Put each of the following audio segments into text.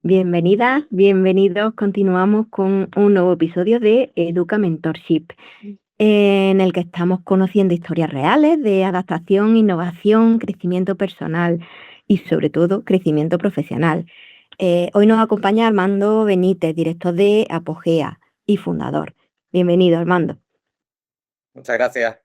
Bienvenidas, bienvenidos. Continuamos con un nuevo episodio de Educa Mentorship, en el que estamos conociendo historias reales de adaptación, innovación, crecimiento personal y sobre todo crecimiento profesional. Hoy nos acompaña Armando Benítez, director de Apogea y fundador. Bienvenido, Armando. Muchas gracias.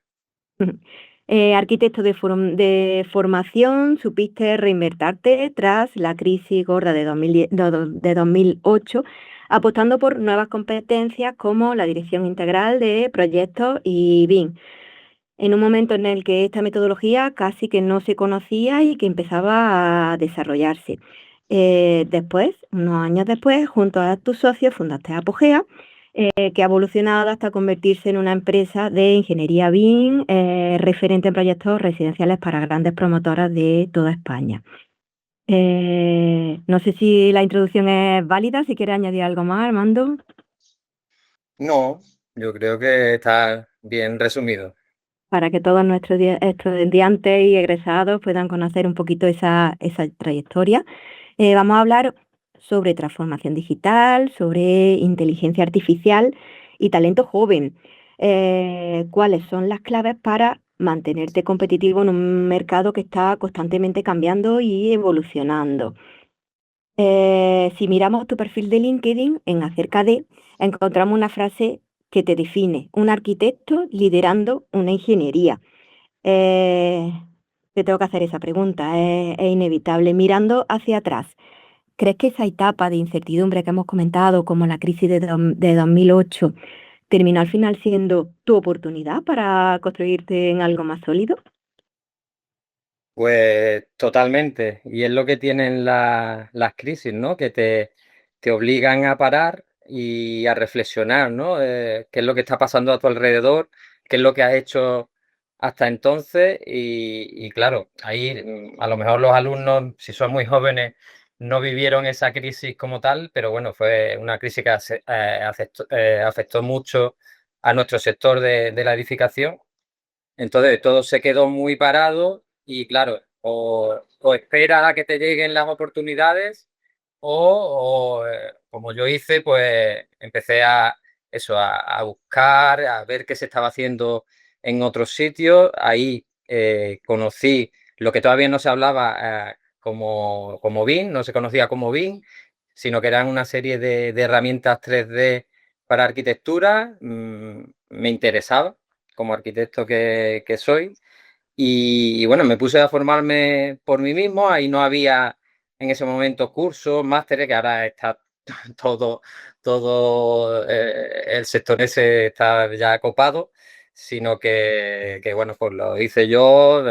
Arquitecto de formación, supiste reinvertirte tras la crisis gorda de 2008, apostando por nuevas competencias como la dirección integral de proyectos y BIM, en un momento en el que esta metodología casi que no se conocía y que empezaba a desarrollarse. Después, unos años después, junto a tus socios, fundaste Apogea, que ha evolucionado hasta convertirse en una empresa de ingeniería BIM, referente en proyectos residenciales para grandes promotoras de toda España. No sé si la introducción es válida, si quieres añadir algo más, Armando. No, yo creo que está bien resumido. Para que todos nuestros estudiantes y egresados puedan conocer un poquito esa trayectoria. Vamos a hablar sobre transformación digital, sobre inteligencia artificial y talento joven. ¿Cuáles son las claves para mantenerte competitivo en un mercado que está constantemente cambiando y evolucionando? Si miramos tu perfil de LinkedIn, en acerca de, encontramos una frase que te define: un arquitecto liderando una ingeniería. Eh, Te tengo que hacer esa pregunta, es inevitable. Mirando hacia atrás, ¿crees que esa etapa de incertidumbre que hemos comentado, como la crisis de 2008, terminó al final siendo tu oportunidad para construirte en algo más sólido? Pues totalmente. Y es lo que tienen las crisis, ¿no? Que te obligan a parar y a reflexionar, ¿no? ¿Qué es lo que está pasando a tu alrededor? ¿Qué es lo que has hecho hasta entonces? Y claro, ahí a lo mejor los alumnos, si son muy jóvenes, no vivieron esa crisis como tal, pero bueno, fue una crisis que afectó mucho a nuestro sector de la edificación. Entonces todo se quedó muy parado y claro, o espera a que te lleguen las oportunidades como yo hice, pues empecé a buscar, a ver qué se estaba haciendo en otros sitios. Ahí conocí lo que todavía no se hablaba como BIM, no se conocía como BIM, sino que eran una serie de herramientas 3D para arquitectura. Me interesaba como arquitecto que soy. Y bueno, me puse a formarme por mí mismo. Ahí no había en ese momento cursos, másteres, que ahora está todo, todo el sector ese está ya copado, sino que bueno, pues lo hice yo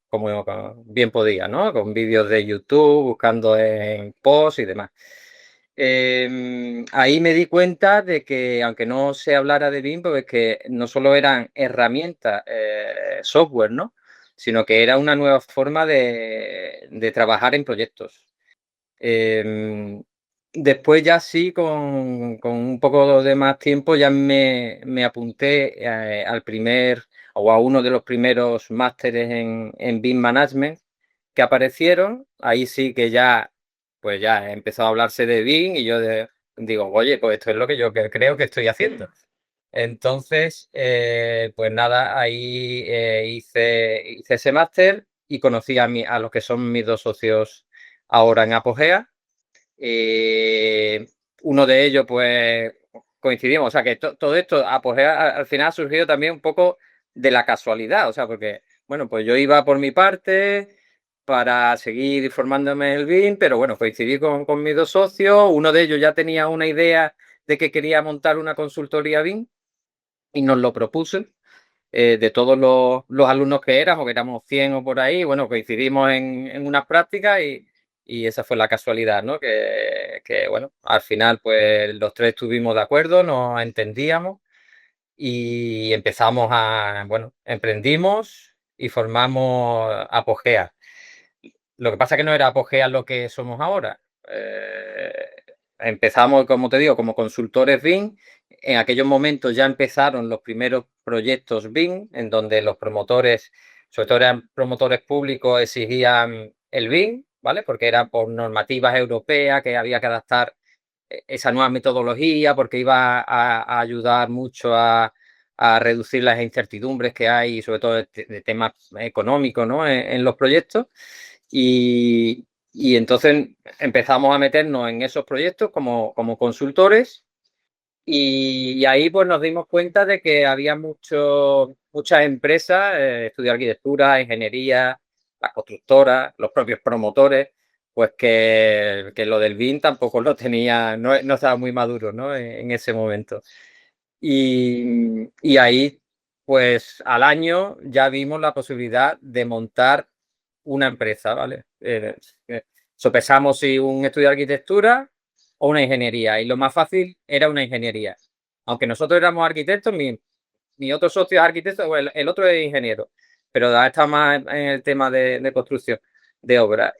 como bien podía, ¿no? Con vídeos de YouTube, buscando en posts y demás. Ahí me di cuenta de que, aunque no se hablara de BIM, pues que no solo eran herramientas, software, ¿no? Sino que era una nueva forma de trabajar en proyectos. Eh, Después ya sí, con un poco de más tiempo, ya me apunté al primer o a uno de los primeros másteres en BIM Management que aparecieron. Ahí sí que ya, pues ya empezó a hablarse de BIM y digo, oye, pues esto es lo que yo creo que estoy haciendo. Entonces, pues nada, ahí hice ese máster y conocí a los que son mis dos socios ahora en Apogea. Uno de ellos, pues coincidimos, o sea que todo esto Apogea al final ha surgido también un poco de la casualidad, o sea, porque, bueno, pues yo iba por mi parte para seguir formándome en el BIM, pero bueno, coincidí con mis dos socios. Uno de ellos ya tenía una idea de que quería montar una consultoría BIM y nos lo propuse. De todos los alumnos que éramos, que éramos 100 o por ahí, bueno, coincidimos en unas prácticas y esa fue la casualidad, ¿no? Bueno, al final pues los tres estuvimos de acuerdo, nos entendíamos y bueno, emprendimos y formamos Apogea. Lo que pasa es que no era Apogea lo que somos ahora. Empezamos, como te digo, como consultores BIM. En aquellos momentos ya empezaron los primeros proyectos BIM, en donde los promotores, sobre todo eran promotores públicos, exigían el BIM. ¿vale? Porque era por normativas europeas que había que adaptar esa nueva metodología porque iba a ayudar mucho a reducir las incertidumbres que hay, sobre todo de temas económicos, ¿no? En los proyectos. Y entonces empezamos a meternos en esos proyectos como consultores y ahí pues nos dimos cuenta de que había muchas empresas, estudio de arquitectura, ingeniería, las constructoras, los propios promotores, pues que lo del BIM tampoco lo tenía, no estaba muy maduro, ¿no? En ese momento. Y ahí, pues al año ya vimos la posibilidad de montar una empresa, ¿vale? Sopesamos si un estudio de arquitectura o una ingeniería. Y lo más fácil era una ingeniería. Aunque nosotros éramos arquitectos, mi otro socio es arquitecto, o el otro es ingeniero. Pero está más en el tema de construcción, de obra.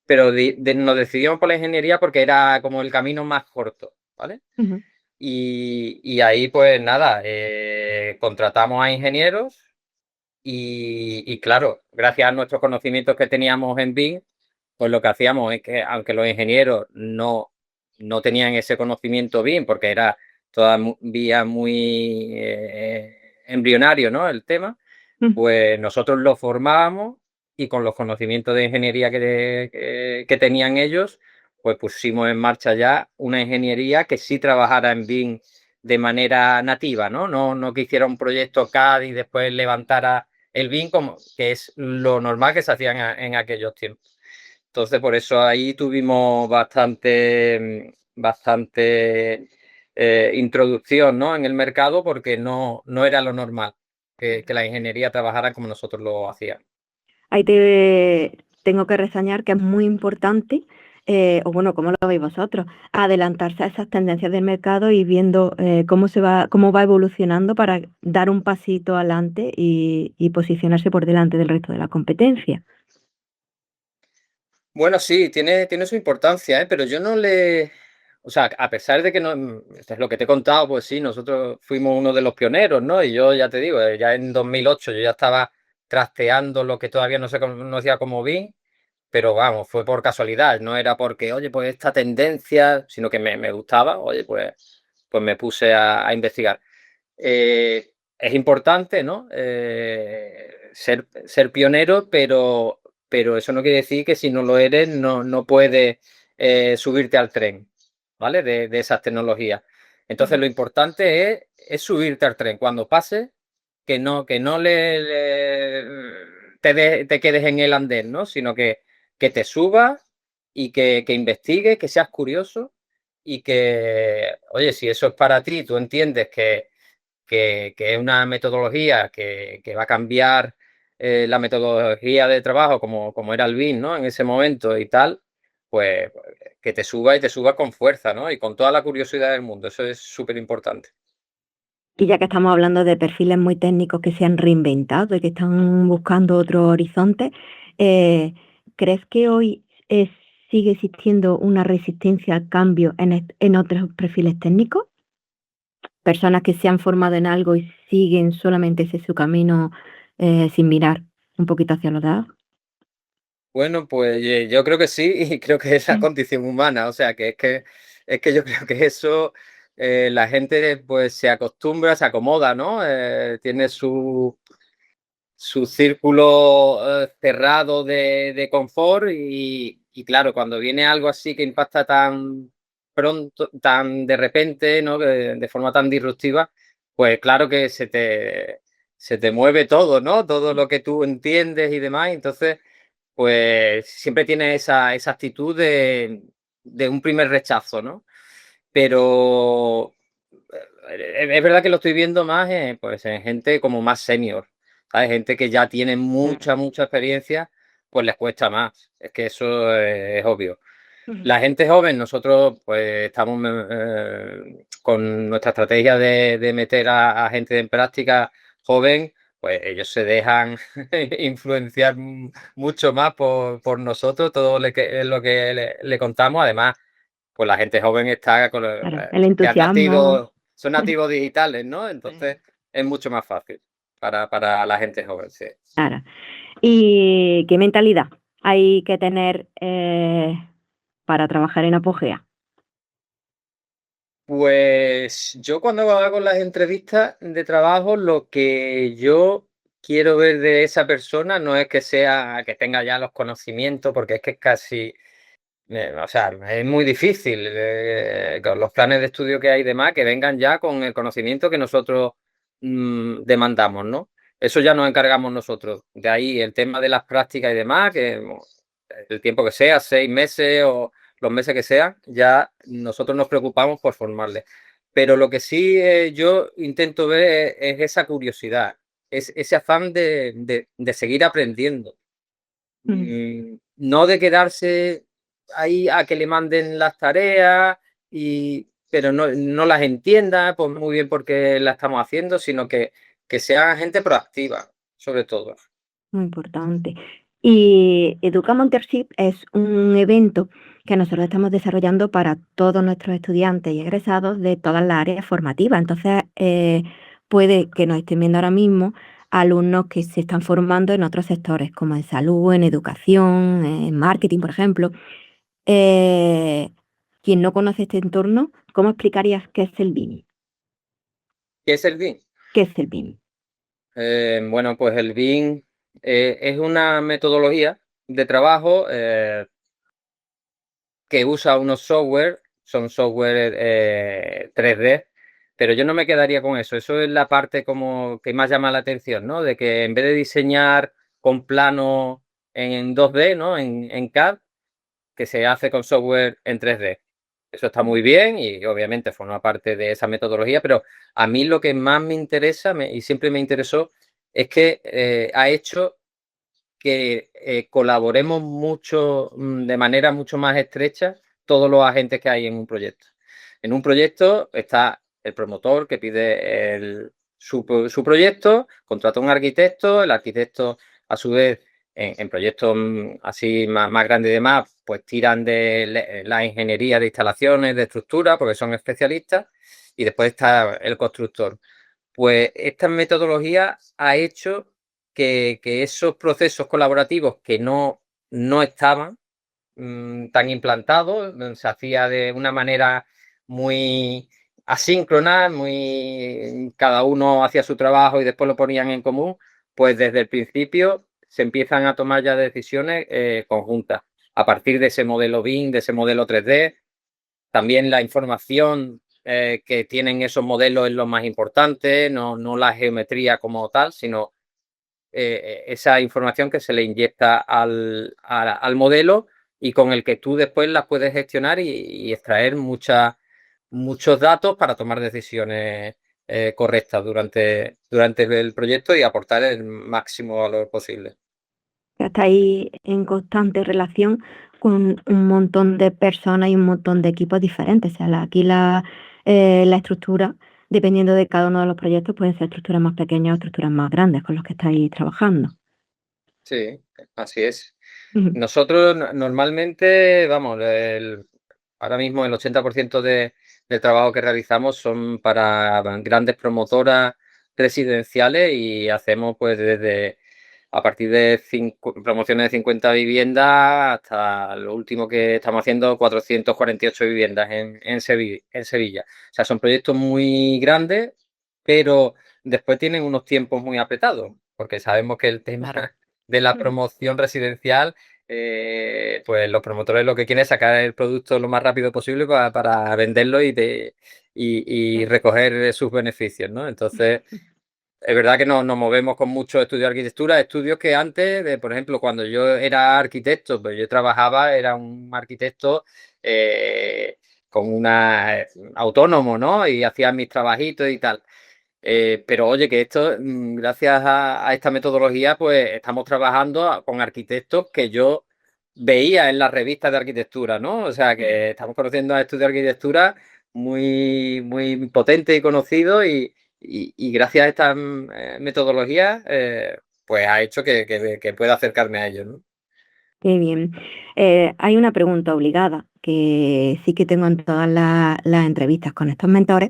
Pero nos decidimos por la ingeniería porque era como el camino más corto, ¿vale? Ujú. Y ahí, pues nada, contratamos a ingenieros y claro, gracias a nuestros conocimientos que teníamos en BIM, pues lo que hacíamos es que, aunque los ingenieros no tenían ese conocimiento BIM, porque era todavía muy embrionario, ¿no? El tema, Ujú. pues nosotros los formábamos y con los conocimientos de ingeniería que tenían ellos, pues pusimos en marcha ya una ingeniería que sí trabajara en BIM de manera nativa, ¿no? No que hiciera un proyecto CAD y después levantara el BIM, como que es lo normal que se hacía en aquellos tiempos. Entonces, por eso ahí tuvimos bastante introducción, ¿no? En el mercado, porque no era lo normal que la ingeniería trabajara como nosotros lo hacíamos. Ahí te tengo que reseñar que es muy importante, o bueno, ¿cómo lo veis vosotros? Adelantarse a esas tendencias del mercado y viendo cómo va evolucionando para dar un pasito adelante y posicionarse por delante del resto de la competencia. Bueno, sí, tiene su importancia, ¿eh? Pero yo no le... O sea, a pesar de que no, esto es lo que te he contado, pues sí, nosotros fuimos uno de los pioneros, ¿no? Y yo ya te digo, ya en 2008 yo ya estaba trasteando lo que todavía no se conocía como BIM, pero vamos, fue por casualidad, no era porque, oye, pues esta tendencia, sino que me gustaba, oye, pues me puse a investigar. Es importante, ¿no? Ser pionero, pero eso no quiere decir que si no lo eres, no puedes subirte al tren, ¿vale? De esas tecnologías. Entonces, Ujú. lo importante es subirte al tren. Cuando pase, que no te quedes en el andén, ¿no? Sino que te subas y que investigues, que seas curioso y que, oye, si eso es para ti, tú entiendes que es una metodología que va a cambiar la metodología de trabajo como era el BIM, ¿no? En ese momento y tal, pues que te suba y te suba con fuerza, ¿no? Y con toda la curiosidad del mundo. Eso es súper importante. Y ya que estamos hablando de perfiles muy técnicos que se han reinventado y que están buscando otro horizonte, eh, ¿crees que hoy sigue existiendo una resistencia al cambio en otros perfiles técnicos? Personas que se han formado en algo y siguen solamente ese su camino sin mirar un poquito hacia los lados. Bueno, pues yo creo que sí y creo que es la Mm. condición humana. O sea, es que yo creo que eso la gente pues se acostumbra, se acomoda, ¿no? Tiene su círculo cerrado de confort y claro, cuando viene algo así que impacta tan pronto, tan de repente, ¿no? De forma tan disruptiva, pues claro que se te mueve todo, ¿no? Todo lo que tú entiendes y demás. Entonces, pues siempre tienes esa actitud de un primer rechazo, ¿no? Pero es verdad que lo estoy viendo más pues, en gente como más senior, ¿sabes? Gente que ya tiene Claro. mucha experiencia, pues les cuesta más. Es que eso es obvio. Ujú. La gente joven, nosotros pues estamos con nuestra estrategia de meter a gente en práctica joven, pues ellos se dejan influenciar mucho más por nosotros, todo lo que le contamos. Además, pues la gente joven está Claro, el que es entusiasmo. nativo, son nativos digitales, ¿no? Entonces es mucho más fácil para la gente joven, sí. Claro. ¿Y qué mentalidad hay que tener para trabajar en Apogea? Pues yo cuando hago las entrevistas de trabajo, lo que yo quiero ver de esa persona no es que sea, que tenga ya los conocimientos, porque es que es casi, o sea, es muy difícil con los planes de estudio que hay y demás, que vengan ya con el conocimiento que nosotros demandamos, ¿no? Eso ya nos encargamos nosotros. De ahí el tema de las prácticas y demás, que el tiempo que sea, 6 meses o los meses que sean, ya nosotros nos preocupamos por formarles. Pero lo que sí yo intento ver es esa curiosidad, es ese afán de seguir aprendiendo. Mm, No de quedarse ahí a que le manden las tareas, pero no las entienda pues muy bien porque la estamos haciendo, sino que sea gente proactiva, sobre todo. muy importante. Y Educa Mentorship es un evento que nosotros estamos desarrollando para todos nuestros estudiantes y egresados de todas las áreas formativas. Entonces, puede que nos estén viendo ahora mismo alumnos que se están formando en otros sectores, como en salud, en educación, en marketing, por ejemplo. Eh, Quien no conoce este entorno, ¿cómo explicarías qué es el BIM? ¿Qué es el BIM? ¿Qué es el BIM? Bueno, pues el BIM es una metodología de trabajo que usa unos software, son software 3D, pero yo no me quedaría con eso. Eso es la parte como que más llama la atención, ¿no? De que en vez de diseñar con plano en 2D, ¿no? En CAD, que se hace con software en 3D. Eso está muy bien y obviamente forma parte de esa metodología, pero a mí lo que más me interesa y siempre me interesó es que ha hecho que colaboremos mucho, de manera mucho más estrecha todos los agentes que hay en un proyecto. En un proyecto está el promotor que pide su proyecto, contrata a un arquitecto, el arquitecto a su vez en proyectos así más grandes y demás, pues tiran de la ingeniería de instalaciones, de estructura, porque son especialistas, y después está el constructor. Pues esta metodología ha hecho que esos procesos colaborativos que no estaban tan implantados, se hacía de una manera muy asíncrona, muy cada uno hacía su trabajo y después lo ponían en común, pues desde el principio se empiezan a tomar ya decisiones conjuntas. A partir de ese modelo BIM, de ese modelo 3D, también la información que tienen esos modelos es lo más importante, no la geometría como tal, sino esa información que se le inyecta al modelo y con el que tú después las puedes gestionar y extraer muchos datos para tomar decisiones correctas durante el proyecto y aportar el máximo valor posible. Estáis en constante relación con un montón de personas y un montón de equipos diferentes. O sea, aquí la estructura, dependiendo de cada uno de los proyectos, pueden ser estructuras más pequeñas o estructuras más grandes con los que estáis trabajando. Sí, así es. Ujú. Nosotros normalmente, vamos, ahora mismo el 80% del trabajo que realizamos son para grandes promotoras residenciales y hacemos pues desde a partir de promociones de 50 viviendas hasta lo último que estamos haciendo, 448 viviendas en Sevilla. O sea, son proyectos muy grandes, pero después tienen unos tiempos muy apretados, porque sabemos que el tema de la Ujú. promoción residencial, pues los promotores lo que quieren es sacar el producto lo más rápido posible para venderlo y recoger sus beneficios, ¿no? Entonces, es verdad que nos movemos con muchos estudios de arquitectura, estudios que antes, por ejemplo, cuando yo era arquitecto, pues yo trabajaba, era un arquitecto eh, con una autónomo, ¿no? Y hacía mis trabajitos y tal. Pero oye, que esto, gracias a esta metodología, pues estamos trabajando con arquitectos que yo veía en las revistas de arquitectura, ¿no? O sea, que estamos conociendo a estudios de arquitectura muy potentes y conocidos y gracias a esta metodología, pues ha hecho que pueda acercarme a ellos, ¿no? Qué bien. Hay una pregunta obligada que sí que tengo en todas las entrevistas con estos mentores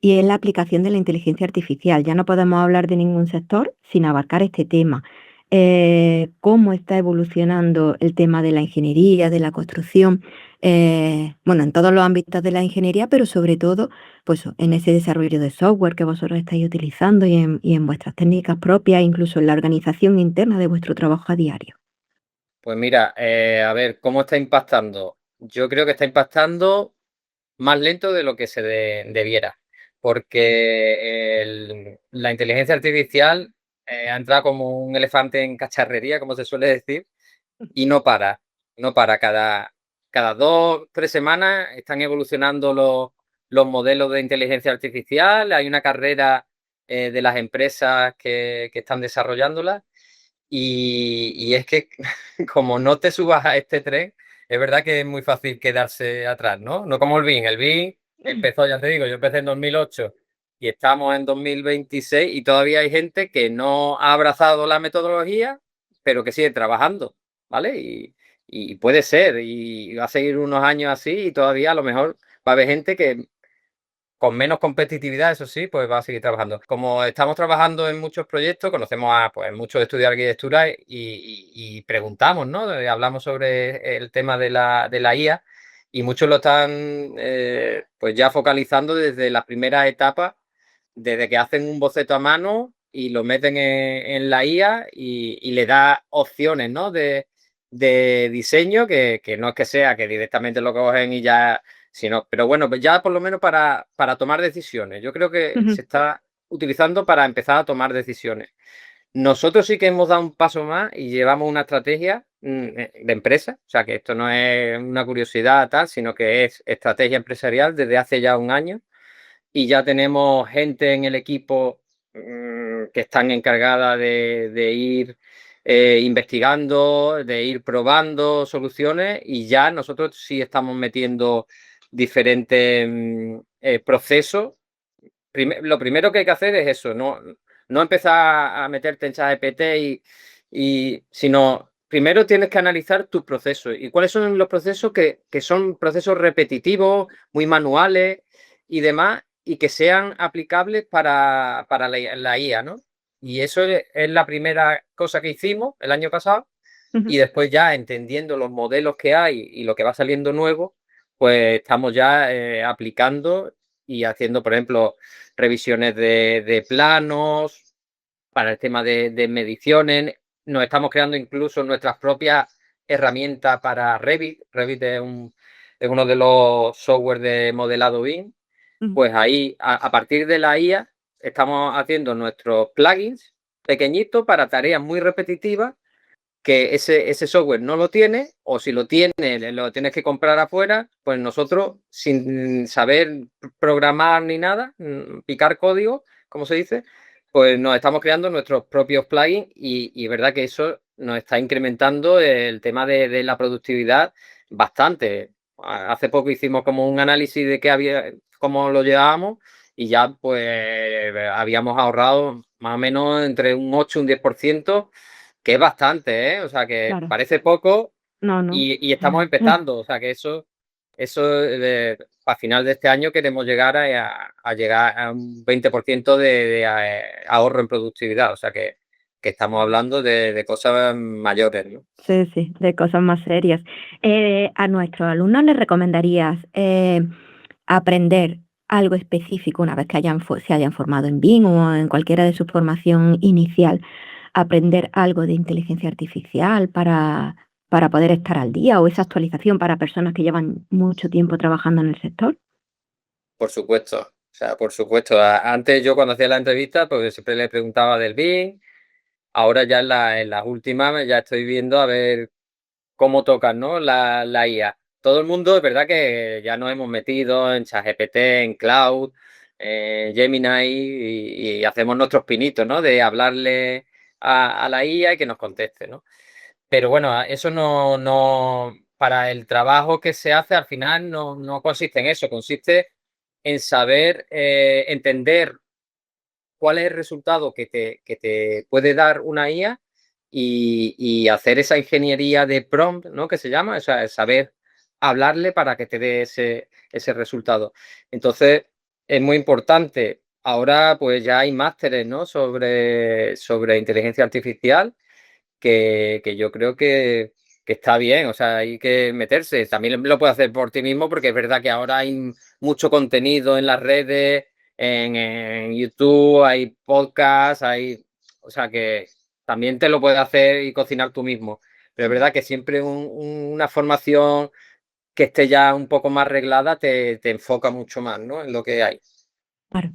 y es la aplicación de la inteligencia artificial. Ya no podemos hablar de ningún sector sin abarcar este tema. cómo está evolucionando el tema de la ingeniería, de la construcción, bueno, en todos los ámbitos de la ingeniería, pero sobre todo, pues en ese desarrollo de software que vosotros estáis utilizando y en vuestras técnicas propias, incluso en la organización interna de vuestro trabajo a diario. Pues mira, a ver, ¿cómo está impactando? Yo creo que está impactando más lento de lo que se debiera, porque la inteligencia artificial ha entrado como un elefante en cacharrería, como se suele decir, y no para, no para. Cada 2, 3 semanas están evolucionando los modelos de inteligencia artificial, hay una carrera de las empresas que están desarrollándolas y es que como no te subas a este tren, es verdad que es muy fácil quedarse atrás, ¿no? No como el BIM empezó, ya te digo, yo empecé en 2008 y estamos en 2026 y todavía hay gente que no ha abrazado la metodología, pero que sigue trabajando, ¿vale? Y puede ser, y va a seguir unos años así y todavía a lo mejor va a haber gente que con menos competitividad, eso sí, pues va a seguir trabajando. Como estamos trabajando en muchos proyectos, conocemos a pues, muchos estudios de arquitectura y preguntamos, ¿no? Hablamos sobre el tema de la IA y muchos lo están pues ya focalizando desde las primeras etapas, desde que hacen un boceto a mano y lo meten en la IA y le da opciones, ¿no? De diseño que no es que sea que directamente lo cogen y ya sino, pero bueno, pues ya por lo menos para tomar decisiones. Yo creo que Ujú, se está utilizando para empezar a tomar decisiones. Nosotros sí que hemos dado un paso más y llevamos una estrategia de empresa, o sea que esto no es una curiosidad tal, sino que es estrategia empresarial desde hace ya un año y ya tenemos gente en el equipo que están encargadas de ir investigando, de ir probando soluciones y ya nosotros sí estamos metiendo diferentes procesos. Lo primero que hay que hacer es eso, no empezar a meterte en ChatGPT sino primero tienes que analizar tus procesos y cuáles son los procesos que son procesos repetitivos, muy manuales y demás, y que sean aplicables para la IA, ¿no? Y eso es la primera cosa que hicimos el año pasado ujú. y después ya entendiendo los modelos que hay y lo que va saliendo nuevo, pues estamos ya aplicando y haciendo, por ejemplo, revisiones de planos para el tema de mediciones. Nos estamos creando incluso nuestras propias herramientas para Revit. Revit es uno de los software de modelado BIM. Ujú. Pues ahí, a partir de la IA, estamos haciendo nuestros plugins pequeñitos para tareas muy repetitivas que ese software no lo tiene, o si lo tiene, lo tienes que comprar afuera, pues nosotros, sin saber programar ni nada, picar código, como se dice, pues nos estamos creando nuestros propios plugins y verdad que eso nos está incrementando el tema de la productividad bastante. Hace poco hicimos como un análisis de qué había, cómo lo llevábamos y ya pues habíamos ahorrado más o menos entre un 8 y un 10%, que es bastante, ¿eh? O sea, que Claro, parece poco no, no. y estamos empezando. O sea, que eso a final de este año queremos llegar a llegar a un 20% de ahorro en productividad. O sea, que estamos hablando de cosas mayores, ¿no? Sí, sí, de cosas más serias. ¿A nuestros alumnos les recomendarías aprender algo específico una vez que se hayan formado en BIM o en cualquiera de su formación inicial? Aprender algo de inteligencia artificial para poder estar al día o esa actualización para personas que llevan mucho tiempo trabajando en el sector. Por supuesto. O sea, por supuesto. Antes yo cuando hacía la entrevista, pues siempre le preguntaba del BIM. Ahora ya en las últimas ya estoy viendo a ver cómo tocan, ¿no? La IA. Todo el mundo, es verdad que ya nos hemos metido en ChatGPT, en Cloud, Gemini y hacemos nuestros pinitos, ¿no? De hablarle a la IA y que nos conteste, ¿no? Pero bueno, eso para el trabajo que se hace al final no consiste en eso, consiste en saber entender cuál es el resultado que te puede dar una IA y hacer esa ingeniería de prompt, ¿no? Que se llama, o sea, saber hablarle para que te dé ese resultado. Entonces, es muy importante. Ahora, pues ya hay másteres, ¿no? Sobre inteligencia artificial que yo creo que está bien, o sea, hay que meterse. También lo puedes hacer por ti mismo porque es verdad que ahora hay mucho contenido en las redes, en YouTube, hay podcasts, o sea que también te lo puedes hacer y cocinar tú mismo. Pero es verdad que siempre una formación que esté ya un poco más reglada te enfoca mucho más, ¿no? En lo que hay. Claro.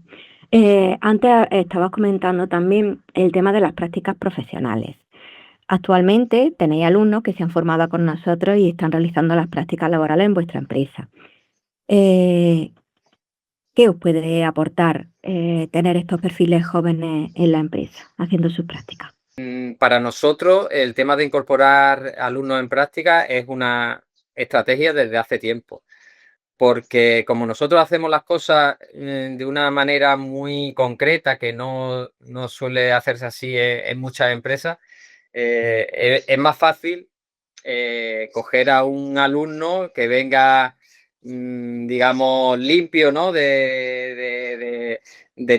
Antes estabas comentando también el tema de las prácticas profesionales. Actualmente tenéis alumnos que se han formado con nosotros y están realizando las prácticas laborales en vuestra empresa. Eh, ¿Qué os puede aportar tener estos perfiles jóvenes en la empresa haciendo sus prácticas? Para nosotros, el tema de incorporar alumnos en práctica es una estrategia desde hace tiempo, porque como nosotros hacemos las cosas de una manera muy concreta, que no suele hacerse así en muchas empresas, es más fácil coger a un alumno que venga, digamos, limpio, ¿no? De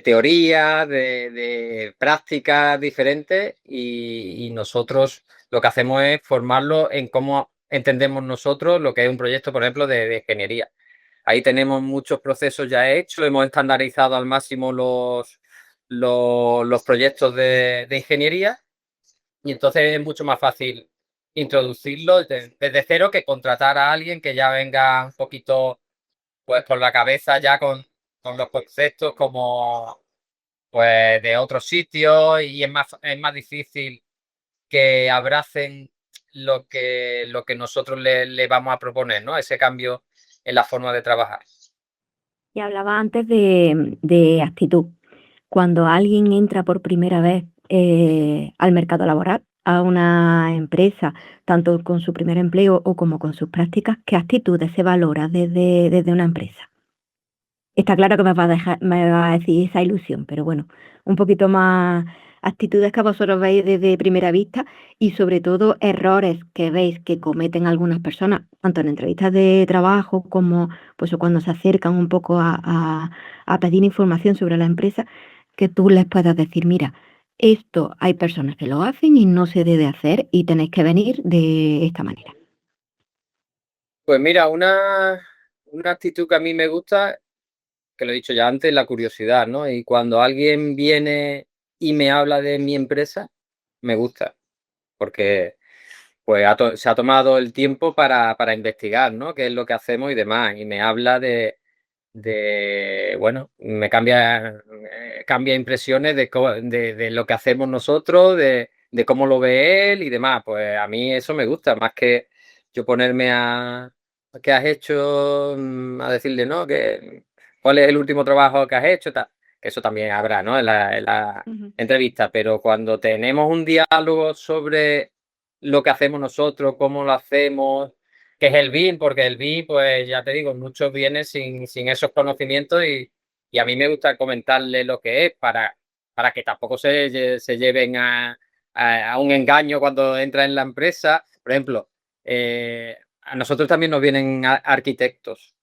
teoría, de prácticas diferentes y nosotros lo que hacemos es formarlo en cómo entendemos nosotros lo que es un proyecto, por ejemplo, de ingeniería. Ahí tenemos muchos procesos ya hechos, hemos estandarizado al máximo los proyectos de ingeniería y entonces es mucho más fácil introducirlo desde cero que contratar a alguien que ya venga un poquito pues con la cabeza ya con los conceptos como pues de otros sitios y es más difícil que abracen lo que nosotros le vamos a proponer, ¿no? Ese cambio en la forma de trabajar. Y hablaba antes de actitud. Cuando alguien entra por primera vez al mercado laboral, a una empresa, tanto con su primer empleo o como con sus prácticas, ¿qué actitudes se valora desde una empresa? Está claro que me va a decir esa ilusión, pero bueno, un poquito más actitudes que vosotros veis desde primera vista y sobre todo errores que veis que cometen algunas personas, tanto en entrevistas de trabajo como pues o cuando se acercan un poco a pedir información sobre la empresa, que tú les puedas decir, mira, esto hay personas que lo hacen y no se debe hacer y tenéis que venir de esta manera. Pues mira, una actitud que a mí me gusta, que lo he dicho ya antes, la curiosidad, ¿no? Y cuando alguien viene y me habla de mi empresa, me gusta, porque pues se ha tomado el tiempo para investigar, ¿no? Qué es lo que hacemos y demás. Y me habla bueno, me cambia impresiones de lo que hacemos nosotros, de cómo lo ve él y demás. Pues a mí eso me gusta, más que yo ponerme a qué has hecho, a decirle, ¿no? ¿Cuál es el último trabajo que has hecho? Tal. Eso también habrá, ¿no? En la Ujú. entrevista, pero cuando tenemos un diálogo sobre lo que hacemos nosotros, cómo lo hacemos, que es el BIM, porque el BIM, pues ya te digo, muchos vienen sin esos conocimientos y a mí me gusta comentarle lo que es para que tampoco se lleven a un engaño cuando entra en la empresa. Por ejemplo, a nosotros también nos vienen arquitectos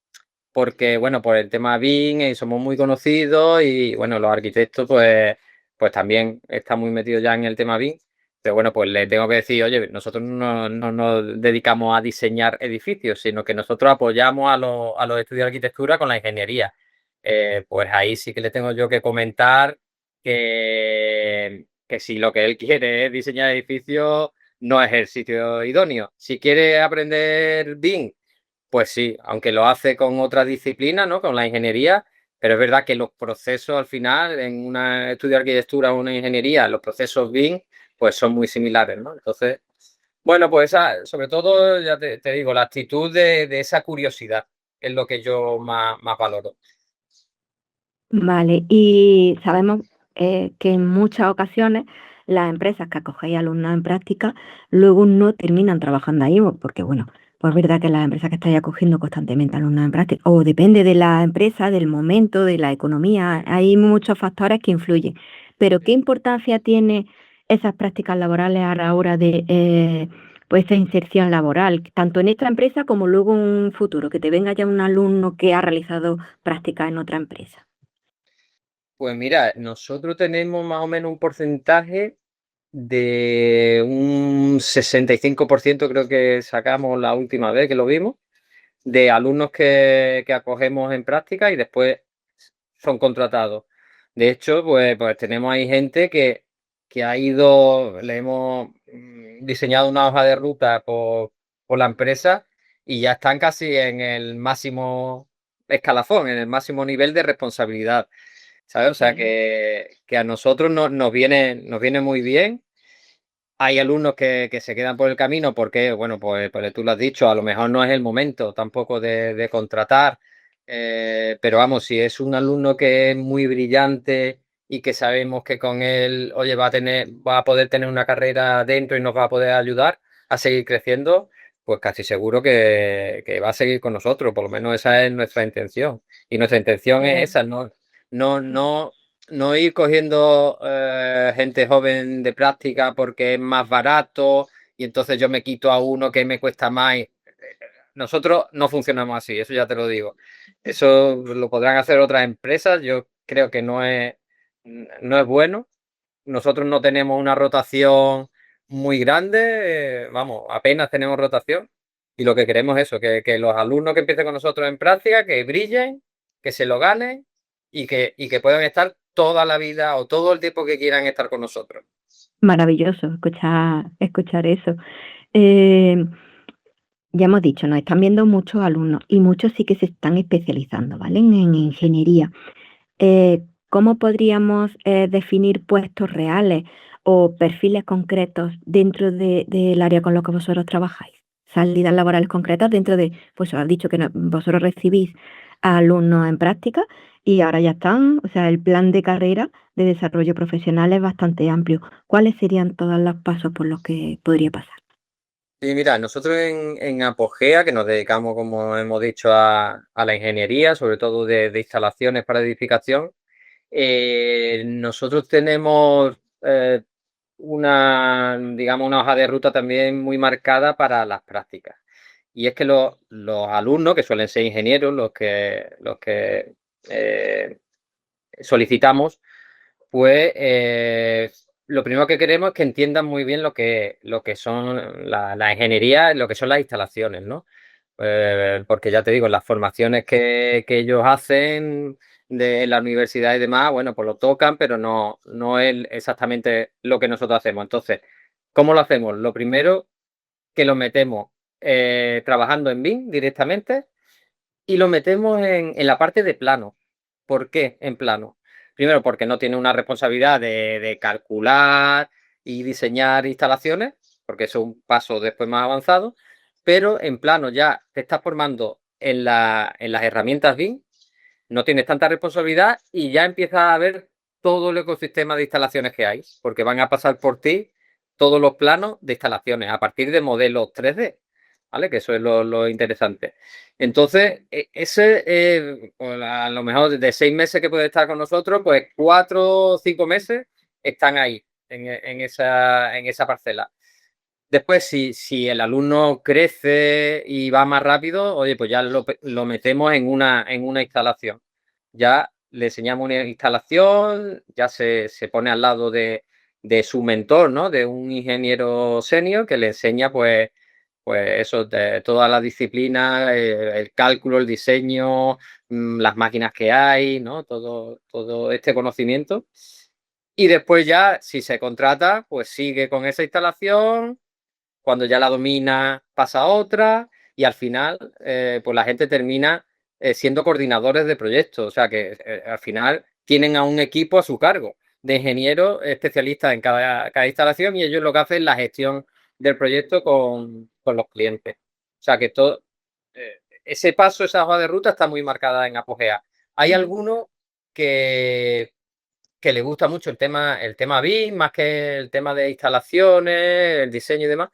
porque, bueno, por el tema BIM somos muy conocidos y, bueno, los arquitectos, pues también están muy metidos ya en el tema BIM. Pero bueno, pues le tengo que decir, oye, nosotros no nos dedicamos a diseñar edificios, sino que nosotros apoyamos a los estudios de arquitectura con la ingeniería. Pues ahí sí que le tengo yo que comentar que si lo que él quiere es diseñar edificios, no es el sitio idóneo. Si quiere aprender BIM, pues sí, aunque lo hace con otra disciplina, ¿no? Con la ingeniería, pero es verdad que los procesos al final, en un estudio de arquitectura o una ingeniería, los procesos BIM, pues son muy similares, ¿no? Entonces, bueno, pues sobre todo, ya te digo, la actitud de esa curiosidad es lo que yo más valoro. Vale, y sabemos que en muchas ocasiones las empresas que acogéis alumnos en práctica luego no terminan trabajando ahí, porque bueno, pues es verdad que las empresas que estáis acogiendo constantemente alumnos en práctica, o depende de la empresa, del momento, de la economía, hay muchos factores que influyen. Pero ¿qué importancia tiene esas prácticas laborales a la hora de pues esa inserción laboral, tanto en esta empresa como luego en un futuro, que te venga ya un alumno que ha realizado prácticas en otra empresa? Pues mira, nosotros tenemos más o menos un porcentaje de un un 65% creo que sacamos la última vez que lo vimos, de alumnos que acogemos en práctica y después son contratados. De hecho, pues tenemos ahí gente que ha ido, le hemos diseñado una hoja de ruta por la empresa y ya están casi en el máximo escalafón, en el máximo nivel de responsabilidad, ¿sabes? O sea que a nosotros nos viene muy bien. Hay alumnos que se quedan por el camino porque, bueno, pues tú lo has dicho, a lo mejor no es el momento tampoco de contratar, pero vamos, si es un alumno que es muy brillante y que sabemos que con él, oye, va a poder tener una carrera dentro y nos va a poder ayudar a seguir creciendo, pues casi seguro que va a seguir con nosotros, por lo menos esa es nuestra intención. Y nuestra intención es esa, no, no, no ir cogiendo gente joven de práctica porque es más barato y entonces yo me quito a uno que me cuesta más. Nosotros no funcionamos así, eso ya te lo digo. Eso lo podrán hacer otras empresas, yo creo que no es bueno. Nosotros no tenemos una rotación muy grande, vamos, apenas tenemos rotación. Y lo que queremos es eso, que los alumnos que empiecen con nosotros en práctica, que brillen, que se lo ganen y que puedan estar toda la vida o todo el tiempo que quieran estar con nosotros. Maravilloso escuchar eso. Eh, ya hemos dicho, nos están viendo muchos alumnos y muchos sí que se están especializando, ¿vale? En ingeniería. ¿Cómo podríamos definir puestos reales o perfiles concretos dentro del área con lo que vosotros trabajáis? Salidas laborales concretas dentro de, pues os has dicho que vosotros recibís a alumnos en práctica y ahora ya están, o sea, el plan de carrera de desarrollo profesional es bastante amplio. ¿Cuáles serían todos los pasos por los que podría pasar? Y mira, nosotros en Apogea, que nos dedicamos, como hemos dicho, a la ingeniería, sobre todo de instalaciones para edificación, nosotros tenemos digamos, una hoja de ruta también muy marcada para las prácticas. Y es que los alumnos, que suelen ser ingenieros, los que solicitamos, pues lo primero que queremos es que entiendan muy bien lo que son la ingeniería, lo que son las instalaciones, ¿no? Porque ya te digo, las formaciones que ellos hacen de la universidad y demás, bueno, pues lo tocan, pero no es exactamente lo que nosotros hacemos. Entonces, ¿cómo lo hacemos? Lo primero que lo metemos trabajando en BIM directamente y lo metemos en la parte de plano. ¿Por qué en plano? Primero, porque no tiene una responsabilidad de calcular y diseñar instalaciones, porque eso es un paso después más avanzado, pero en plano ya te estás formando en las herramientas BIM, no tienes tanta responsabilidad y ya empiezas a ver todo el ecosistema de instalaciones que hay, porque van a pasar por ti todos los planos de instalaciones a partir de modelos 3D, ¿vale? Que eso es lo interesante. Entonces, pues, a lo mejor de 6 meses que puede estar con nosotros, pues 4 o 5 meses están ahí, en esa parcela. Después, si el alumno crece y va más rápido, oye, pues ya lo metemos en una instalación. Ya le enseñamos una instalación, ya se pone al lado de su mentor, ¿no? De un ingeniero senior que le enseña, pues eso, de todas las disciplinas, el cálculo, el diseño, las máquinas que hay, ¿no? Todo este conocimiento. Y después ya, si se contrata, pues sigue con esa instalación. Cuando ya la domina, pasa a otra y al final, pues la gente termina siendo coordinadores de proyectos. O sea que al final tienen a un equipo a su cargo de ingenieros especialistas en cada instalación y ellos lo que hacen es la gestión del proyecto con los clientes. O sea que todo ese paso, esa hoja de ruta está muy marcada en Apogea. Hay algunos que, que les gusta mucho el tema BIM, más que el tema de instalaciones, el diseño y demás.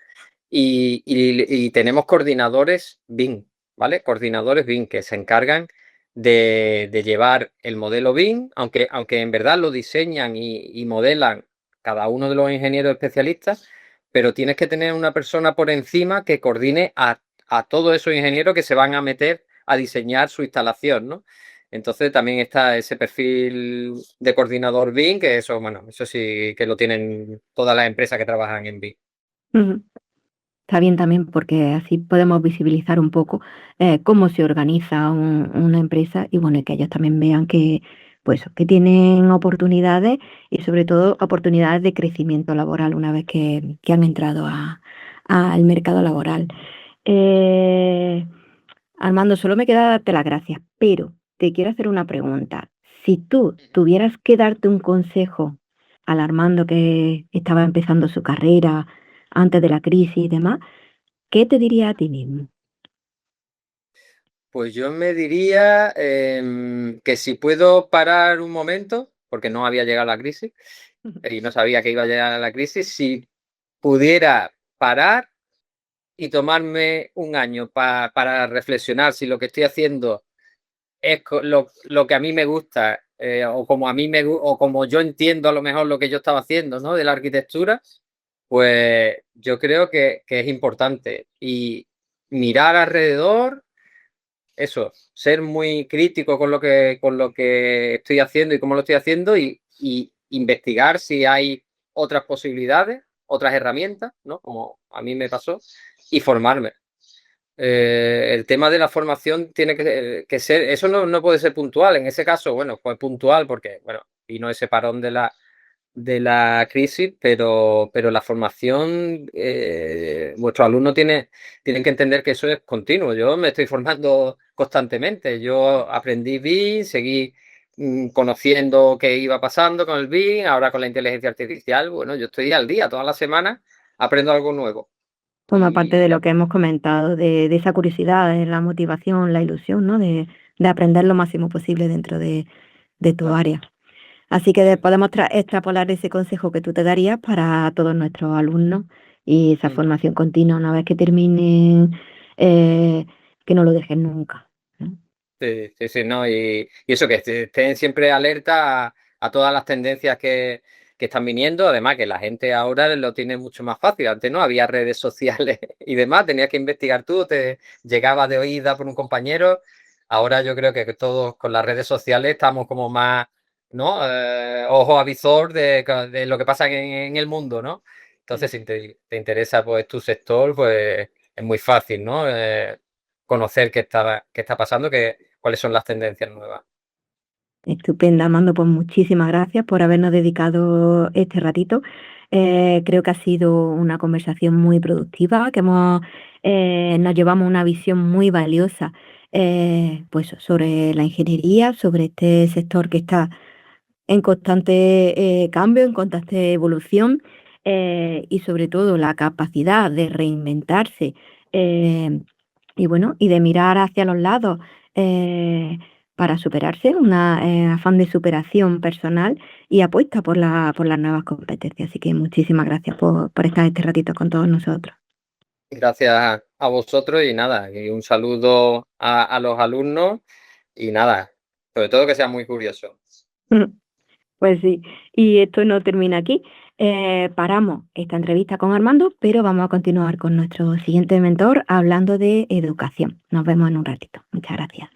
Y tenemos coordinadores BIM, ¿vale? Coordinadores BIM que se encargan de llevar el modelo BIM, aunque en verdad lo diseñan y modelan cada uno de los ingenieros especialistas, pero tienes que tener una persona por encima que coordine a todos esos ingenieros que se van a meter a diseñar su instalación, ¿no? Entonces también está ese perfil de coordinador BIM, que eso, bueno, eso sí que lo tienen todas las empresas que trabajan en BIM. Ujú. Está bien también porque así podemos visibilizar un poco cómo se organiza una empresa y bueno, y que ellos también vean que, pues, que tienen oportunidades y sobre todo oportunidades de crecimiento laboral una vez que han entrado al mercado laboral. Eh, Armando, solo me queda darte las gracias, pero te quiero hacer una pregunta. Si tú tuvieras que darte un consejo al Armando que estaba empezando su carrera antes de la crisis y demás, ¿qué te diría a ti mismo? Pues yo me diría que si puedo parar un momento, porque no había llegado la crisis y no sabía que iba a llegar la crisis, si pudiera parar y tomarme un año para reflexionar si lo que estoy haciendo es lo que a mí me gusta, o como a mí o como yo entiendo a lo mejor lo que yo estaba haciendo, ¿no? De la arquitectura, pues yo creo que es importante. Y mirar alrededor, eso, ser muy crítico con lo que estoy haciendo y cómo lo estoy haciendo y investigar si hay otras posibilidades, otras herramientas, ¿no? Como a mí me pasó, y formarme. El tema de la formación tiene que ser, eso no puede ser puntual. En ese caso, bueno, fue puntual porque, bueno, vino ese parón de la crisis, pero la formación, vuestros alumnos tienen que entender que eso es continuo. Yo me estoy formando constantemente. Yo aprendí BIM, seguí conociendo qué iba pasando con el BIM, ahora con la inteligencia artificial. Bueno, yo estoy al día, todas las semanas aprendo algo nuevo. Forma parte de Y lo que hemos comentado, de esa curiosidad, de la motivación, la ilusión, ¿no? De aprender lo máximo posible dentro de tu claro, área. Así que podemos extrapolar ese consejo que tú te darías para todos nuestros alumnos y esa mm, formación continua una vez que terminen, eh, que no lo dejen nunca, ¿no? sí, sí, sí, no, y eso, que estén siempre alerta a todas las tendencias que están viniendo, además que la gente ahora lo tiene mucho más fácil, antes no había redes sociales y demás, tenías que investigar tú, te llegaba de oída por un compañero, ahora yo creo que todos con las redes sociales estamos como más, ¿no? Ojo a visor de lo que pasa en el mundo, ¿no? Entonces, si te interesa pues tu sector, pues es muy fácil, ¿no? Conocer qué está pasando, cuáles son las tendencias nuevas. Estupenda, Armando, pues muchísimas gracias por habernos dedicado este ratito. Creo que ha sido una conversación muy productiva, nos llevamos una visión muy valiosa pues sobre la ingeniería, sobre este sector que está en constante cambio, en constante evolución y sobre todo la capacidad de reinventarse eh, y bueno, y de mirar hacia los lados eh, para superarse, una afán de superación personal y apuesta por las nuevas competencias. Así que muchísimas gracias por estar este ratito con todos nosotros. Gracias a vosotros y nada, y un saludo a los alumnos y nada, sobre todo que sean muy curiosos. Pues sí, y esto no termina aquí. Paramos esta entrevista con Armando, pero vamos a continuar con nuestro siguiente mentor hablando de educación. Nos vemos en un ratito. Muchas gracias.